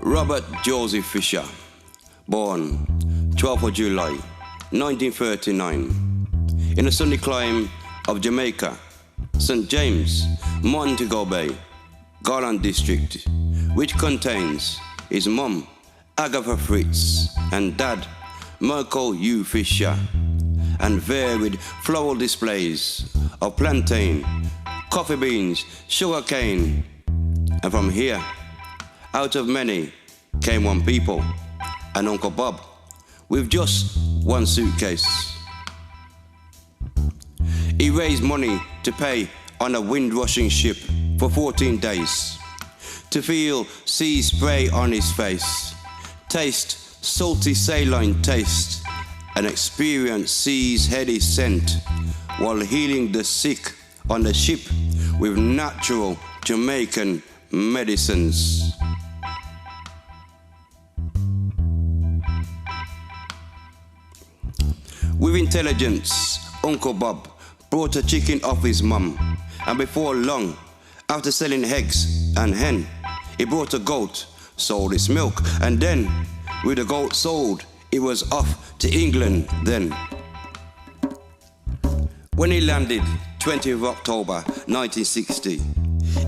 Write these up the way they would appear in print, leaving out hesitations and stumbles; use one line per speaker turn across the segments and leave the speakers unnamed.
Robert Joseph Fisher, born 12th of July, 1939, in the sunny clime of Jamaica, St. James, Montego Bay, Garland District, which contains his mum, Agatha Fritz, and dad, Michael U. Fisher, and varied floral displays of plantain, coffee beans, sugar cane, and from here, out of many, came one people, and Uncle Bob, with just one suitcase. He raised money to pay on a wind-rushing ship for 14 days, to feel sea spray on his face, taste salty saline taste, and experience sea's heady scent, while healing the sick on the ship with natural Jamaican medicines. With intelligence, Uncle Bob brought a chicken off his mum, and before long, after selling eggs and hen, he brought a goat, sold its milk, and then, with the goat sold, it was off to England then. When he landed 20th of October 1960,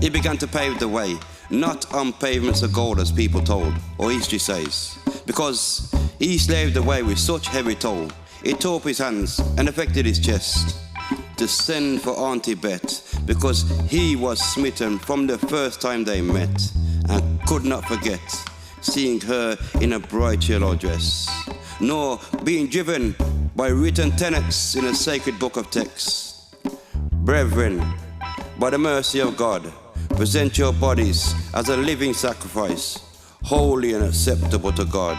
he began to pave the way, not on pavements of gold as people told, or history says, because he slaved away with such heavy toll, it tore up his hands and affected his chest, to send for Auntie Bet, because he was smitten from the first time they met, and could not forget seeing her in a bright yellow dress, nor being driven by written tenets in a sacred book of texts. Brethren, by the mercy of God, present your bodies as a living sacrifice, holy and acceptable to God.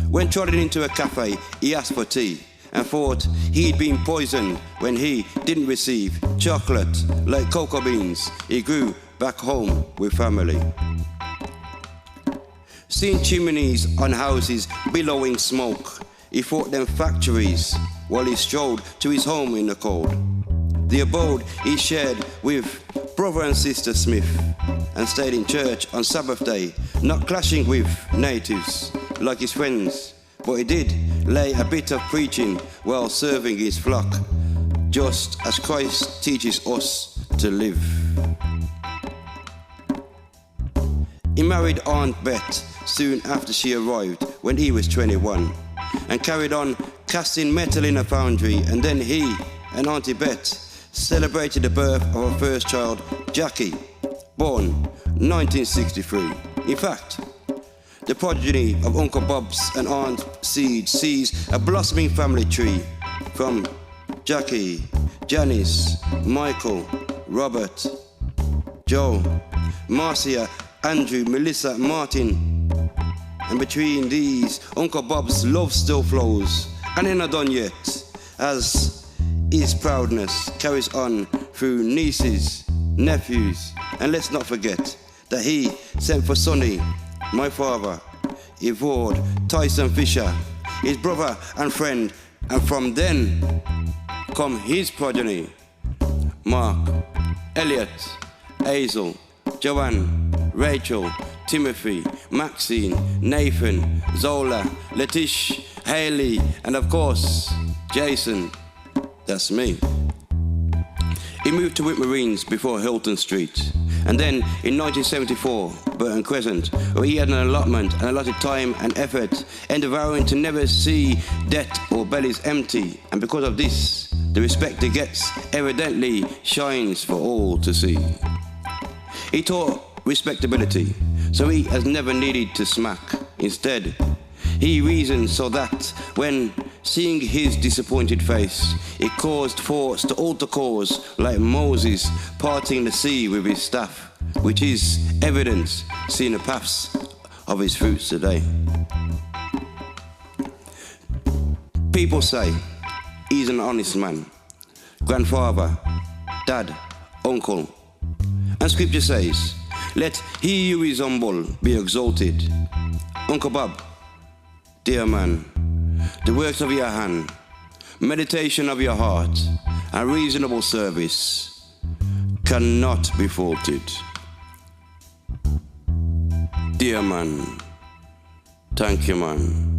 When trotting into a cafe, he asked for tea and thought he'd been poisoned when he didn't receive chocolate like cocoa beans he grew back home with family. Seeing chimneys on houses billowing smoke, he thought them factories while he strolled to his home in the cold. The abode he shared with brother and sister Smith, and stayed in church on Sabbath day, not clashing with natives like his friends, but he did lay a bit of preaching while serving his flock, just as Christ teaches us to live. He married Aunt Bet soon after she arrived when he was 21, and carried on casting metal in a foundry, and then he and Auntie Bet celebrated the birth of her first child, Jackie, born 1963. In fact, the progeny of Uncle Bob's and Aunt seed sees a blossoming family tree from Jackie, Janice, Michael, Robert, Joe, Marcia, Andrew, Melissa, Martin, and between these, Uncle Bob's love still flows, and ain't not done yet, as his proudness carries on through nieces, nephews, and let's not forget that he sent for Sonny, my father, Yvonne Tyson Fisher, his brother and friend, and from then come his progeny, Mark, Elliot, Hazel, Joanne, Rachel, Timothy, Maxine, Nathan, Zola, Letish, Haley, and of course, Jason. That's me. He moved to Whitmarines before Hilton Street, and then in 1974, Burton Crescent, where he had an allotment and allotted time and effort, endeavouring to never see debt or bellies empty, and because of this, the respect he gets evidently shines for all to see. He taught respectability, so he has never needed to smack. Instead, he reasoned so that when seeing his disappointed face, it caused thoughts to alter course like Moses parting the sea with his staff, which is evidence seeing the paths of his fruits today. People say he's an honest man, grandfather, dad, uncle, and scripture says, let he who is humble be exalted. Uncle Bob, dear man, the works of your hand, meditation of your heart, and reasonable service cannot be faulted. Yeah, man. Thank you, man.